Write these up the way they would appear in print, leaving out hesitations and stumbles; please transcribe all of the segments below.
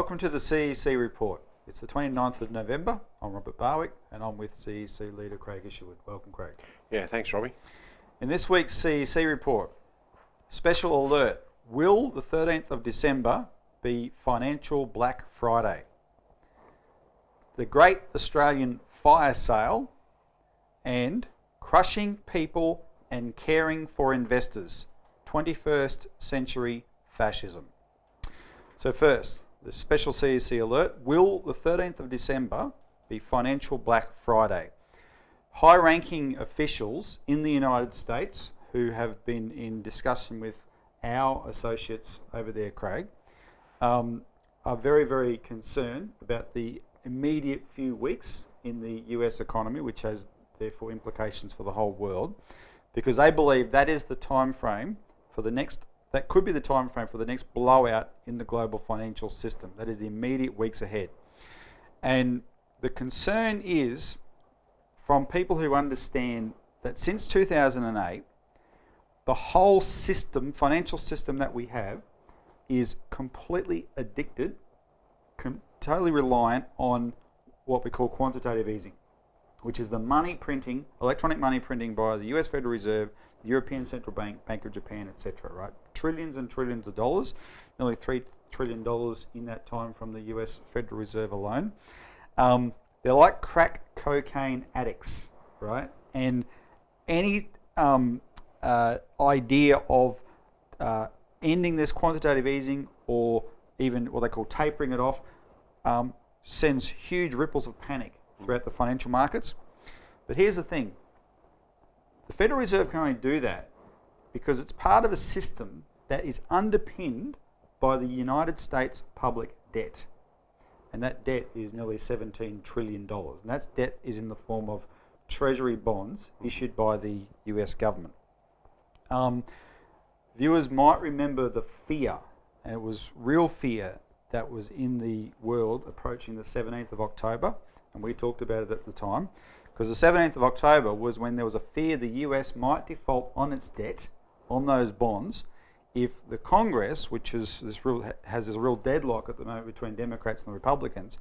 welcome to the CEC Report. It's the 29th of November. I'm Robert Barwick and I'm with CEC leader Craig Isherwood. Welcome, Craig. Yeah, thanks, Robbie. In this week's CEC Report, special alert. Will the 13th of December be Financial Black Friday? The Great Australian Fire Sale and crushing people and caring for investors. 21st century fascism. So first, the special CEC alert. Will the 13th of December be Financial Black Friday? High-ranking officials in the United States who have been in discussion with our associates over there, Craig, are very, very concerned about the immediate few weeks in the US economy, which has therefore implications for the whole world, because they believe that is the time frame for the next that could be the time frame for the next blowout in the global financial system. That is the immediate weeks ahead. And the concern is from people who understand that since 2008, the whole system, financial system that we have, is completely addicted, totally reliant on what we call quantitative easing, which is the money printing, electronic money printing by the US Federal Reserve, the European Central Bank, Bank of Japan, etc. Right? Trillions and trillions of dollars, nearly $3 trillion in that time from the US Federal Reserve alone. They're like crack cocaine addicts, right? And any idea of ending this quantitative easing, or even what they call tapering it off, sends huge ripples of panic throughout the financial markets. But here's the thing. The Federal Reserve can only do that because it's part of a system that is underpinned by the United States public debt. And that debt is nearly $17 trillion. And that debt is in the form of treasury bonds issued by the US government. Viewers might remember the fear, and it was real fear, that was in the world approaching the 17th of October. And we talked about it at the time. Because the 17th of October was when there was a fear the US might default on its debt, on those bonds, if the Congress, which is has this real deadlock at the moment between Democrats and the Republicans,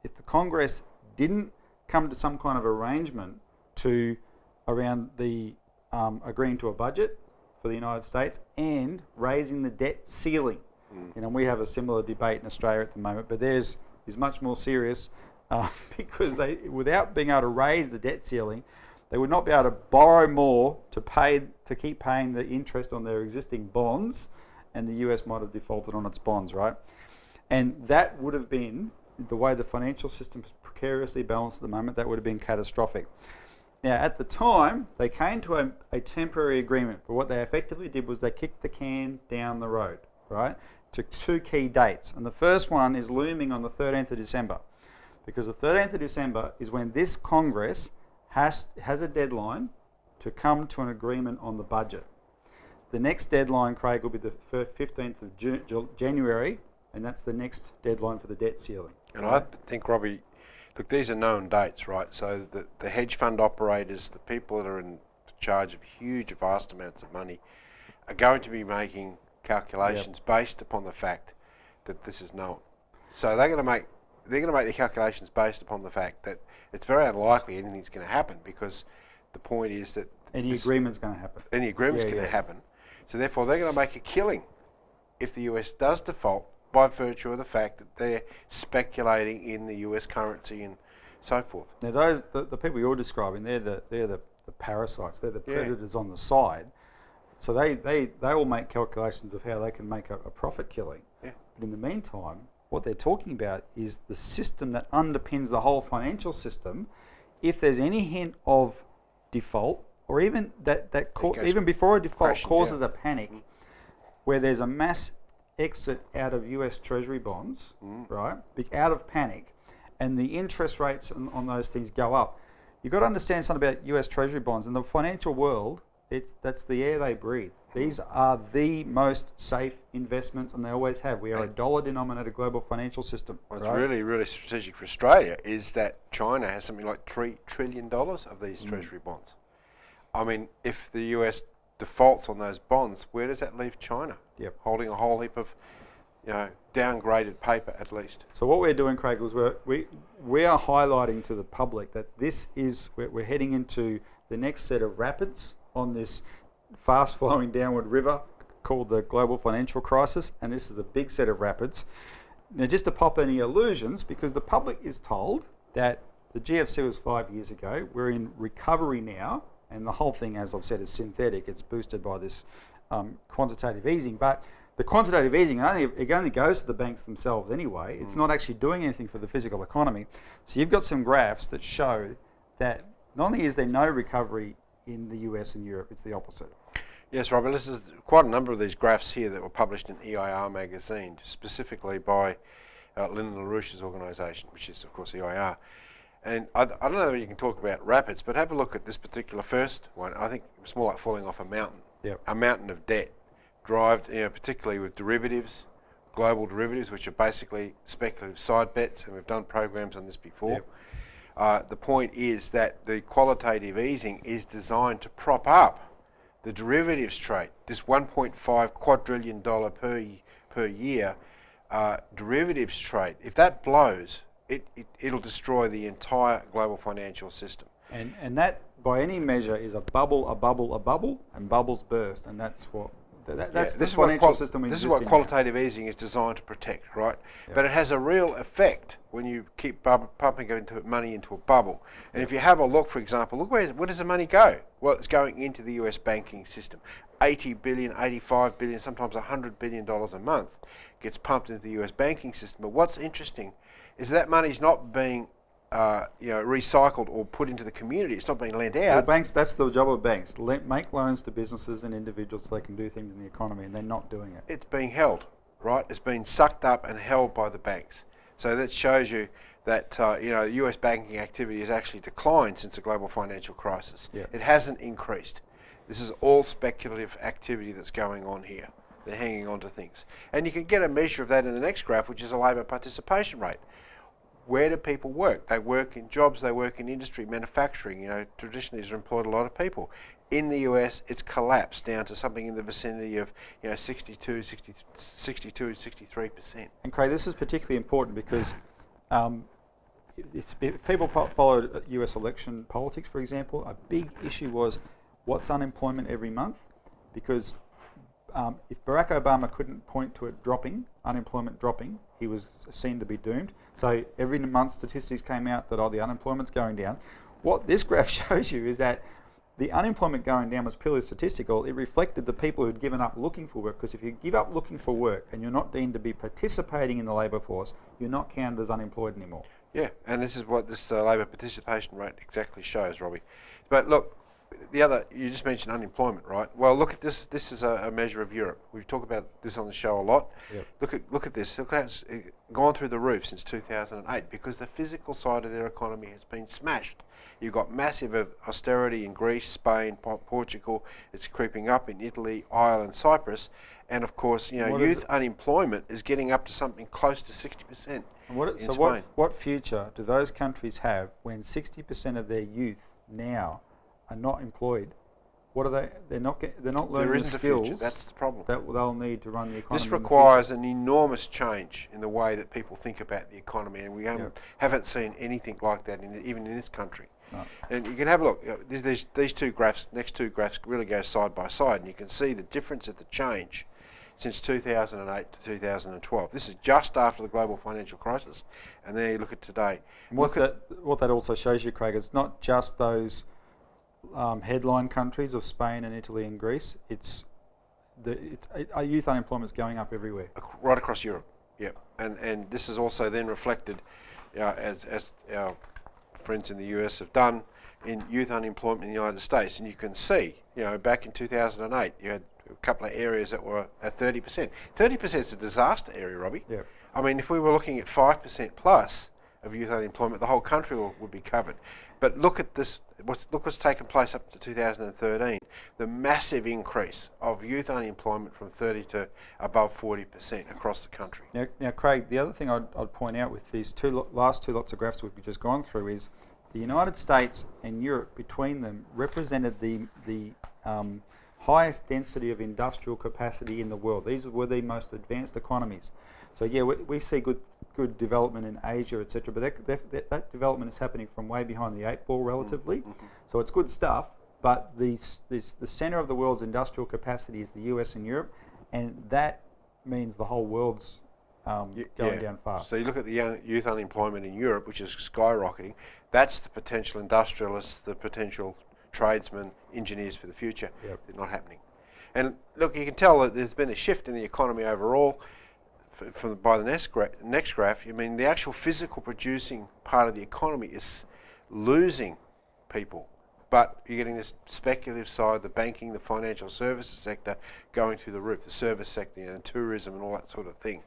if the Congress didn't come to some kind of arrangement around the agreeing to a budget for the United States and raising the debt ceiling. You know, we have a similar debate in Australia at the moment, but theirs is much more serious. Because they, without being able to raise the debt ceiling, they would not be able to borrow more to keep paying the interest on their existing bonds, and the US might have defaulted on its bonds, right? And that would have been, the way the financial system is precariously balanced at the moment, that would have been catastrophic. Now, at the time, they came to a temporary agreement, but what they effectively did was they kicked the can down the road, right, to two key dates. And the first one is looming on the 13th of December. Because the 13th of December is when this Congress has a deadline to come to an agreement on the budget. The next deadline, Craig, will be the 15th of January, and that's the next deadline for the debt ceiling. And I think, Robbie, look, these are known dates, right? So the hedge fund operators, the people that are in charge of huge, vast amounts of money, are going to be making calculations based upon the fact that this is known. So they're going to make the calculations based upon the fact that it's very unlikely anything's going to happen, because the point is that any agreement's going to happen. Any agreement's going to happen. So therefore, they're going to make a killing if the US does default by virtue of the fact that they're speculating in the US currency and so forth. Now, the people you're describing, they're the parasites. They're the predators on the side. So they all make calculations of how they can make a profit killing. Yeah. But in the meantime, what they're talking about is the system that underpins the whole financial system. If there's any hint of default, or even even before a default causes a panic, where there's a mass exit out of US Treasury bonds, right, out of panic, and the interest rates on those things go up, you've got to understand something about US Treasury bonds. In the financial world, that's the air they breathe. These are the most safe investments, and they always have. We are a dollar-denominated global financial system. What's really, really strategic for Australia is that China has something like $3 trillion of these treasury bonds. I mean, if the US defaults on those bonds, where does that leave China? Yep. Holding a whole heap of downgraded paper at least. So what we're doing, Craig, is we are highlighting to the public that this is, we're heading into the next set of rapids on this fast flowing downward river called the global financial crisis, and this is a big set of rapids. Now, just to pop any illusions, because the public is told that the GFC was 5 years ago, we're in recovery now, and the whole thing, as I've said, is synthetic. It's boosted by this quantitative easing, but the quantitative easing it only goes to the banks themselves anyway. It's not actually doing anything for the physical economy. So you've got some graphs that show that not only is there no recovery in the US and Europe, it's the opposite. Yes, Robert, this is quite a number of these graphs here that were published in EIR magazine, specifically by Lyndon LaRouche's organisation, which is, of course, EIR. And I don't know if you can talk about rapids, but have a look at this particular first one. I think it's more like falling off a mountain, a mountain of debt, particularly with derivatives, global derivatives, which are basically speculative side bets, and we've done programs on this before. The point is that the qualitative easing is designed to prop up the derivatives trade, this $1.5 quadrillion per year derivatives trade. If that blows, it'll destroy the entire global financial system. And that, by any measure, is a bubble, and bubbles burst, and that's what that's the financial system we exist in. This is what qualitative easing is designed to protect, right? But it has a real effect when you keep pumping money into a bubble. And if you have a look, for example, look where does the money go? Well, it's going into the US banking system. 80 billion, 85 billion, sometimes $100 billion a month gets pumped into the US banking system. But what's interesting is that money's not being recycled or put into the community. It's not being lent out. Well, banks, that's the job of banks. Make loans to businesses and individuals so they can do things in the economy, and they're not doing it. It's being held, right? It's being sucked up and held by the banks. So that shows you that US banking activity has actually declined since the global financial crisis. It hasn't increased. This is all speculative activity that's going on here. They're hanging on to things. And you can get a measure of that in the next graph, which is a labour participation rate. Where do people work? They work in jobs, they work in industry, manufacturing. Traditionally has employed a lot of people. In the US, it's collapsed down to something in the vicinity of 62, 63%. And Craig, this is particularly important because if people followed US election politics, for example, a big issue was what's unemployment every month, because if Barack Obama couldn't point to it unemployment dropping, he was seen to be doomed. So every month statistics came out that the unemployment's going down. What this graph shows you is that the unemployment going down was purely statistical. It reflected the people who'd given up looking for work, because if you give up looking for work and you're not deemed to be participating in the labour force, you're not counted as unemployed anymore. Yeah, and this is what this labour participation rate exactly shows, Robbie. But look, you just mentioned unemployment, right? Well, look at this. This is a measure of Europe. We talk about this on the show a lot. Look at this. Look how it's gone through the roof since 2008, because the physical side of their economy has been smashed. You've got massive austerity in Greece, Spain, Portugal. It's creeping up in Italy, Ireland, Cyprus, and of course, youth unemployment is getting up to something close to 60% in Spain. What future do those countries have when 60% of their youth now are not employed? What are they? They're not learning the skills. That's the problem. That they'll need to run the economy. This requires an enormous change in the way that people think about the economy, and we haven't seen anything like that even in this country. No. And you can have a look. These two graphs, next two graphs, really go side by side, and you can see the difference of the change since 2008 to 2012. This is just after the global financial crisis, and then you look at today. What that also shows you, Craig, is not just those headline countries of Spain and Italy and Greece. Our youth unemployment is going up everywhere, right across Europe. And this is also then reflected, as our friends in the US have done, in youth unemployment in the United States. And you can see, back in 2008, you had a couple of areas that were at 30%. 30% is a disaster area, Robbie. I mean, if we were looking at 5% plus of youth unemployment, the whole country would be covered. But look at this. Look what's taken place up to 2013. The massive increase of youth unemployment from 30 to above 40% across the country. Now, Craig, the other thing I'd point out with these last two lots of graphs we've just gone through is the United States and Europe between them represented the highest density of industrial capacity in the world. These were the most advanced economies. So yeah, we see good development in Asia, etc. But that development is happening from way behind the 8 ball relatively. So it's good stuff. But the centre of the world's industrial capacity is the US and Europe, and that means the whole world's going down fast. So you look at the youth unemployment in Europe, which is skyrocketing. That's the potential industrialists, the potential tradesmen, engineers for the future. Yep. They're not happening. And look, you can tell that there's been a shift in the economy overall. By the next graph, I mean the actual physical producing part of the economy is losing people. But you're getting this speculative side, the banking, the financial services sector going through the roof, the service sector, and tourism and all that sort of thing.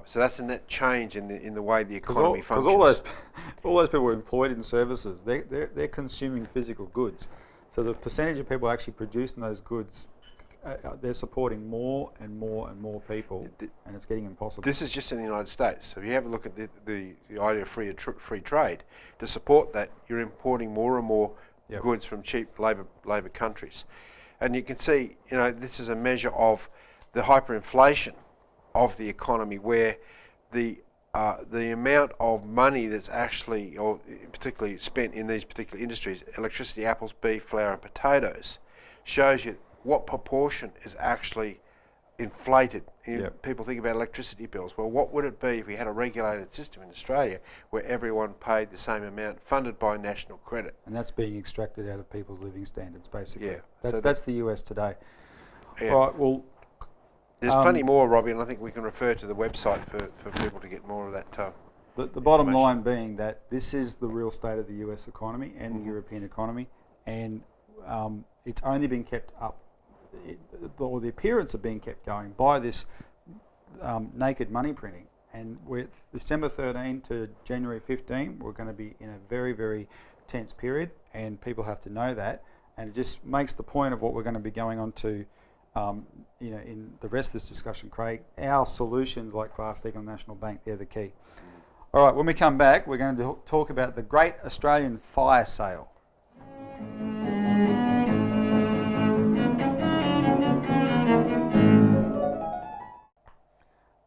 So that's a net change in the way the economy functions. Because all those people are employed in services. They're consuming physical goods. So the percentage of people actually producing those goods, they're supporting more and more and more people, and it's getting impossible. This is just in the United States. So if you have a look at the idea of free trade, to support that, you're importing more and more goods from cheap labour countries. And you can see, this is a measure of the hyperinflation of the economy, where the amount of money that's actually, or particularly spent in these particular industries, electricity, apples, beef, flour and potatoes, shows you what proportion is actually inflated. People think about electricity bills. Well, what would it be if we had a regulated system in Australia where everyone paid the same amount, funded by national credit? And that's being extracted out of people's living standards, basically. Yeah. That's the US today. Yeah. Right, well... There's plenty more, Robbie, and I think we can refer to the website for people to get more of that. The bottom line being that this is the real state of the US economy and the European economy, and it's only been kept up, or the appearance of being kept going by this naked money printing. And with December 13 to January 15, we're going to be in a very, very tense period, and people have to know that. And it just makes the point of what we're going to be going on to in the rest of this discussion, Craig. Our solutions like Glass-Steagall National Bank, they're the key. All right, when we come back, we're going to talk about the Great Australian Fire Sale.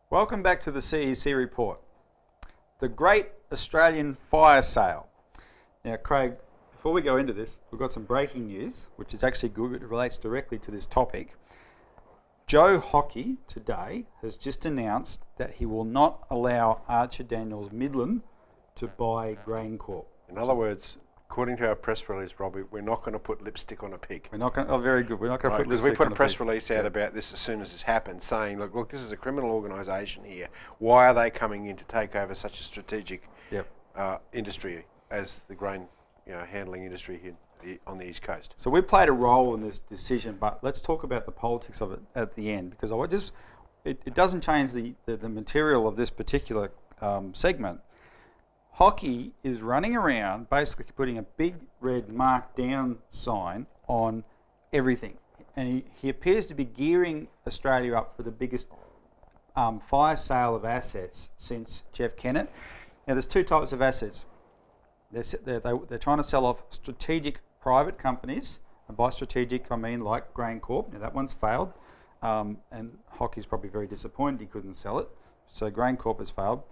Welcome back to the CEC Report. The Great Australian Fire Sale. Now, Craig, before we go into this, we've got some breaking news, which is actually good. It relates directly to this topic. Joe Hockey today has just announced that he will not allow Archer Daniels Midland to buy GrainCorp. In other words, according to our press release, Robbie, we're not going to put lipstick on a pig. We're not going. Oh, very good. We're not going to put lipstick on a pig. Because we put a press release out about this as soon as it's happened, saying, look, this is a criminal organisation here. Why are they coming in to take over such a strategic industry as the grain handling industry here on the East Coast? So we played a role in this decision, but let's talk about the politics of it at the end, because it doesn't change the material of this particular segment. Hockey is running around basically putting a big red mark down sign on everything, and he appears to be gearing Australia up for the biggest fire sale of assets since Jeff Kennett. Now there's two types of assets. They're trying to sell off strategic private companies, and by strategic I mean like GrainCorp. Now that one's failed, and Hockey's probably very disappointed he couldn't sell it. So GrainCorp has failed.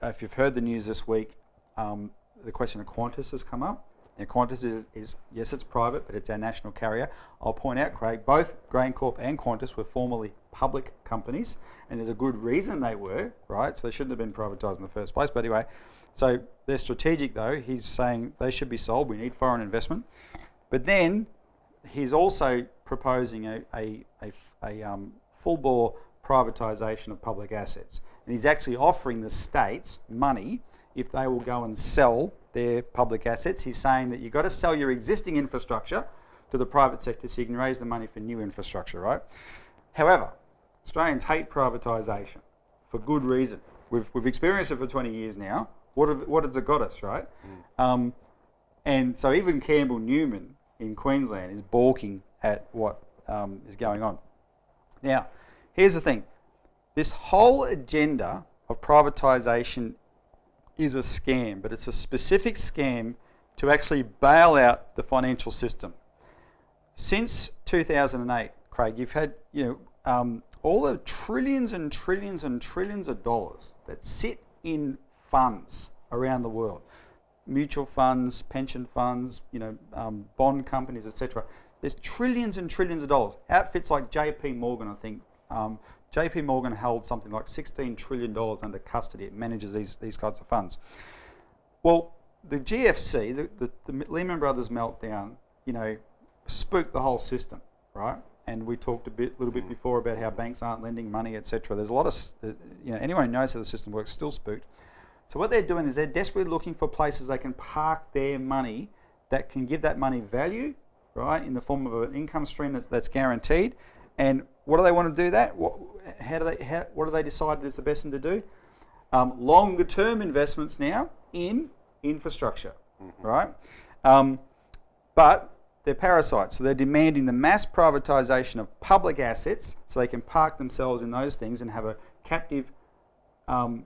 If you've heard the news this week, the question of Qantas has come up. Now Qantas is yes, it's private, but it's our national carrier. I'll point out, Craig, both GrainCorp and Qantas were formerly public companies, and there's a good reason they were, right? So they shouldn't have been privatised in the first place. But anyway, so they're strategic though. He's saying they should be sold. We need foreign investment. But then he's also proposing a full-bore privatisation of public assets. And he's actually offering the states money if they will go and sell their public assets. He's saying that you've got to sell your existing infrastructure to the private sector so you can raise the money for new infrastructure, right? However, Australians hate privatisation for good reason. We've experienced it for 20 years now. What has it got us, right? And so even Campbell Newman in Queensland is balking at what is going on. Now, here's the thing. This whole agenda of privatisation is a scam, but it's a specific scam to actually bail out the financial system. Since 2008, Craig, you've had all the trillions and trillions and trillions of dollars that sit in funds around the world, mutual funds, pension funds, bond companies, etc. There's trillions and trillions of dollars. Outfits like JP Morgan, I think, JP Morgan held something like $16 trillion under custody. It manages these kinds of funds. Well, the GFC, the Lehman Brothers meltdown, spooked the whole system, right? And we talked a little bit before about how banks aren't lending money, etc. There's a lot of, anyone who knows how the system works still spooked. So what they're doing is they're desperately looking for places they can park their money that can give that money value, right, in the form of an income stream that's guaranteed. And what do they want to do that? What do they decide is the best thing to do? Longer term investments now in infrastructure, right? But they're parasites, so they're demanding the mass privatisation of public assets so they can park themselves in those things and have a captive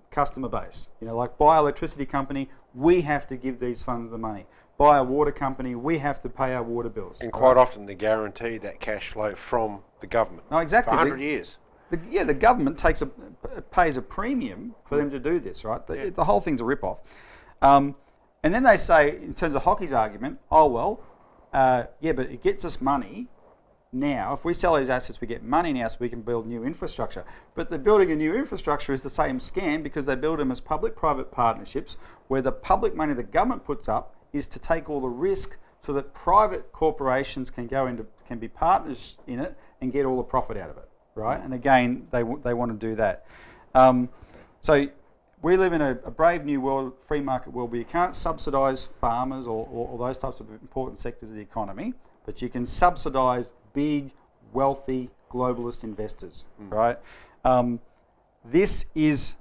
customer base. Like buy an electricity company, we have to give these funds the money. Buy a water company, we have to pay our water bills. And quite often they guarantee that cash flow from the government. No, exactly. For 100 years. The government pays a premium for them to do this, right? The whole thing's a rip-off. And then they say, in terms of hockey's argument, but it gets us money now. If we sell these assets, we get money now so we can build new infrastructure. But the building a new infrastructure is the same scam because they build them as public-private partnerships where the public money the government puts up is to take all the risk so that private corporations can be partners in it and get all the profit out of it, right? And again, they want to do that. So we live in a brave new world, free market world, where you can't subsidise farmers or those types of important sectors of the economy, but you can subsidise big, wealthy, globalist investors, right? This is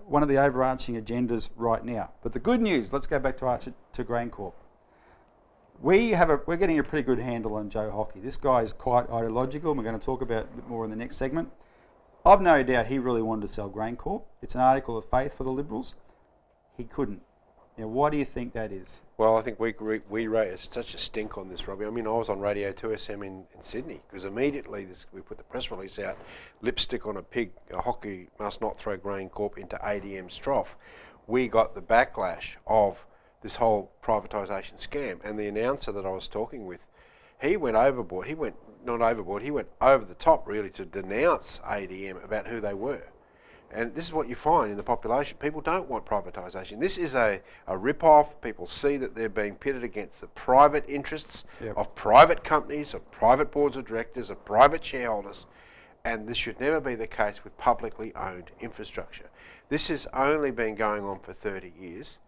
one of the overarching agendas right now. But the good news, let's go back to GrainCorp. We're getting a pretty good handle on Joe Hockey. This guy is quite ideological, and we're going to talk about it a bit more in the next segment. I've no doubt he really wanted to sell GrainCorp. It's an article of faith for the Liberals. He couldn't. Why do you think that is? Well, I think we raised such a stink on this, Robbie. I mean, I was on Radio 2SM in Sydney because immediately we put the press release out, lipstick on a pig, a hockey must not throw GrainCorp into ADM's trough. We got the backlash of this whole privatisation scam. And the announcer that I was talking with, he went overboard. He went over the top, really, to denounce ADM about who they were. And this is what you find in the population. People don't want privatisation. This is a rip-off. People see that they're being pitted against the private interests of private companies, of private boards of directors, of private shareholders. And this should never be the case with publicly owned infrastructure. This has only been going on for 30 years.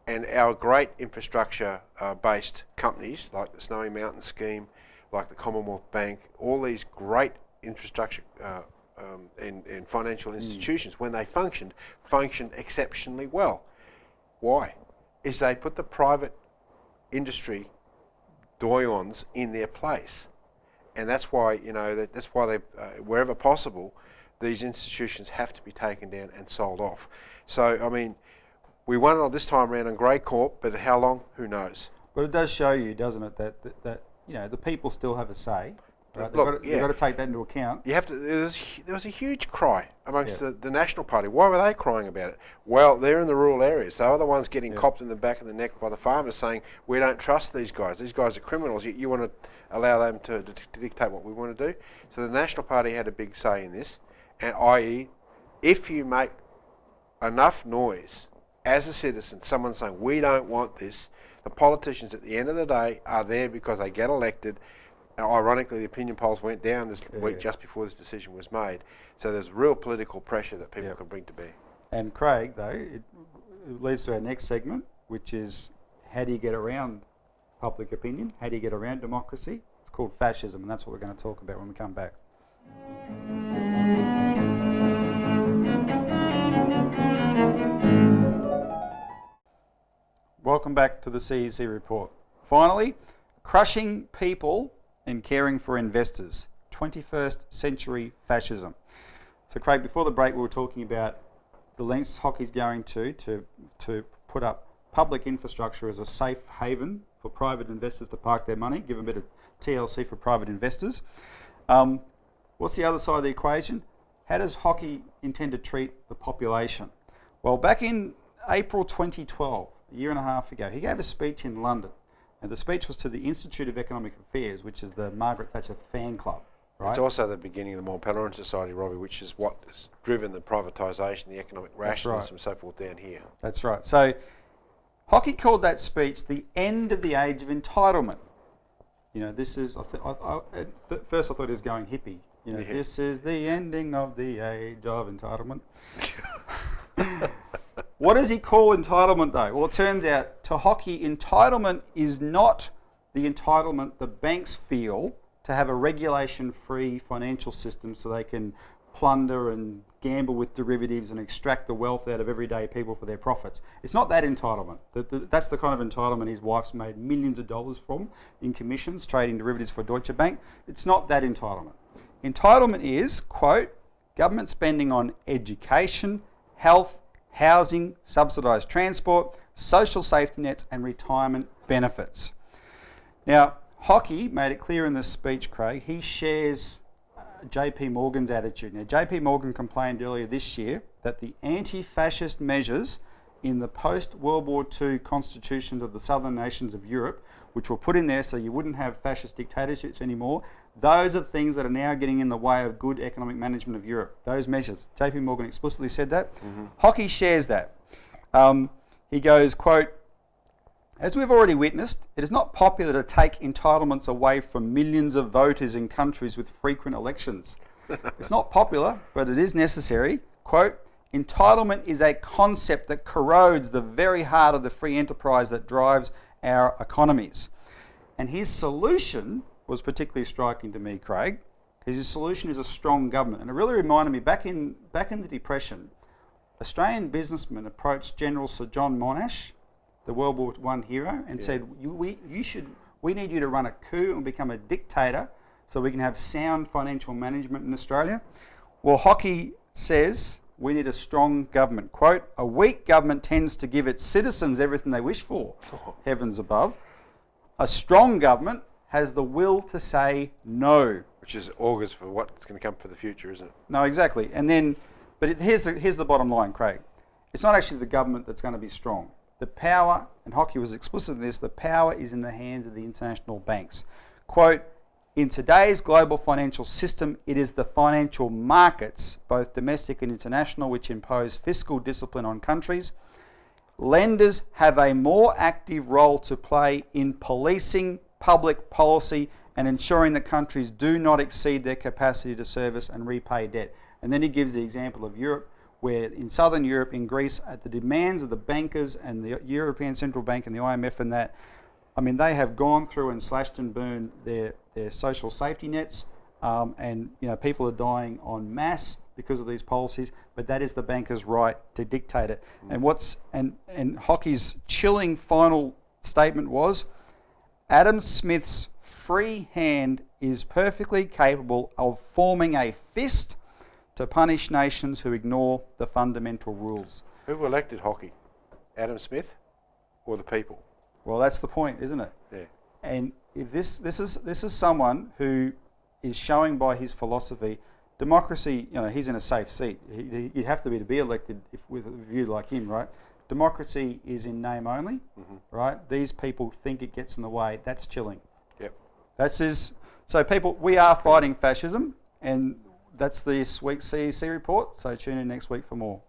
And our great infrastructure-based companies, like the Snowy Mountain Scheme, like the Commonwealth Bank, all these great infrastructure and financial institutions, when they functioned exceptionally well. Why? Is they put the private industry doyens in their place. And that's why, that's why they, wherever possible, these institutions have to be taken down and sold off. So, I mean, we won it this time around on GrainCorp, but how long? Who knows? But it does show you, doesn't it, that the people still have a say. Right? Look, they've got to take that into account. You have to. There was a huge cry amongst the National Party. Why were they crying about it? Well, they're in the rural areas. They are the ones getting copped in the back of the neck by the farmers, saying we don't trust these guys. These guys are criminals. You want to allow them to dictate what we want to do. So the National Party had a big say in this, and i.e., if you make enough noise as a citizen, someone saying we don't want this, the politicians at the end of the day are there because they get elected. Now, ironically, the opinion polls went down this week just before this decision was made. So there's real political pressure that people can bring to bear. And Craig, though, it leads to our next segment, which is how do you get around public opinion? How do you get around democracy? It's called fascism, and that's what we're going to talk about when we come back. Welcome back to the CEC Report. Finally, crushing people and caring for investors, 21st century fascism. So Craig, before the break we were talking about the lengths hockey's going to put up public infrastructure as a safe haven for private investors to park their money, give them a bit of TLC for private investors. What's the other side of the equation? How does hockey intend to treat the population? Well, back in April 2012, a year and a half ago, he gave a speech in London. And the speech was to the Institute of Economic Affairs, which is the Margaret Thatcher fan club. Right? It's also the beginning of the More Palatine Society, Robbie, which is what has driven the privatisation, the economic rationalism and so forth down here. That's right. So hockey called that speech the end of the age of entitlement. You know, this is, at first I thought he was going hippie. You know, This is the ending of the age of entitlement. What does he call entitlement though? Well, it turns out to hockey, entitlement is not the entitlement the banks feel to have a regulation-free financial system so they can plunder and gamble with derivatives and extract the wealth out of everyday people for their profits. It's not that entitlement. That's the kind of entitlement his wife's made millions of dollars from in commissions, trading derivatives for Deutsche Bank. It's not that entitlement. Entitlement is, quote, government spending on education, health, housing, subsidised transport, social safety nets and retirement benefits. Now, hockey made it clear in this speech, Craig, he shares JP Morgan's attitude. Now, JP Morgan complained earlier this year that the anti-fascist measures in the post-World War II constitutions of the southern nations of Europe, which were put in there so you wouldn't have fascist dictatorships anymore, those are things that are now getting in the way of good economic management of Europe. Those measures. JP Morgan explicitly said that. Hockey shares that. He goes, quote, as we've already witnessed, it is not popular to take entitlements away from millions of voters in countries with frequent elections. It's not popular, but it is necessary. Quote, entitlement is a concept that corrodes the very heart of the free enterprise that drives our economies. And his solution was particularly striking to me, Craig. His solution is a strong government. And it really reminded me, back in the Depression, Australian businessmen approached General Sir John Monash, the World War I hero, and said, we need you to run a coup and become a dictator so we can have sound financial management in Australia. Well, hockey says we need a strong government. Quote, a weak government tends to give its citizens everything they wish for, heavens above. A strong government has the will to say no. Which is augurs for what's going to come for the future, isn't it? No, exactly. And then, but here's the bottom line, Craig. It's not actually the government that's going to be strong. The power, and hockey was explicit in this, the power is in the hands of the international banks. Quote, in today's global financial system, it is the financial markets, both domestic and international, which impose fiscal discipline on countries. Lenders have a more active role to play in policing public policy and ensuring that countries do not exceed their capacity to service and repay debt. And then he gives the example of Europe, where in southern Europe, in Greece, at the demands of the bankers and the European Central Bank and the IMF and that, I mean, they have gone through and slashed and burned their social safety nets, and you know, people are dying en masse because of these policies, but that is the bankers' right to dictate it. And hockey's chilling final statement was, Adam Smith's free hand is perfectly capable of forming a fist to punish nations who ignore the fundamental rules. Who elected hockey? Adam Smith or the people? Well, that's the point, isn't it? Yeah. And if this is someone who is showing by his philosophy, democracy, you know, he's in a safe seat. You'd have to be elected with a view like him, right? Democracy is in name only, right? These people think it gets in the way. That's chilling. Yep. That's his. So people, we are fighting fascism, and that's this week's CEC report. So tune in next week for more.